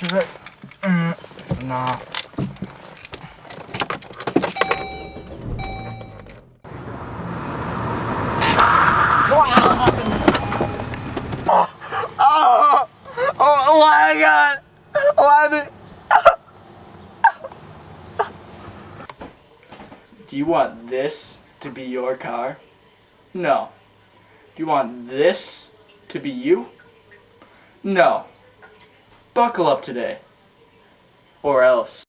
Nah. Oh my God! What happened? Do you want this to be your car? No. Do you want this to be you? No. Buckle up today. Or else.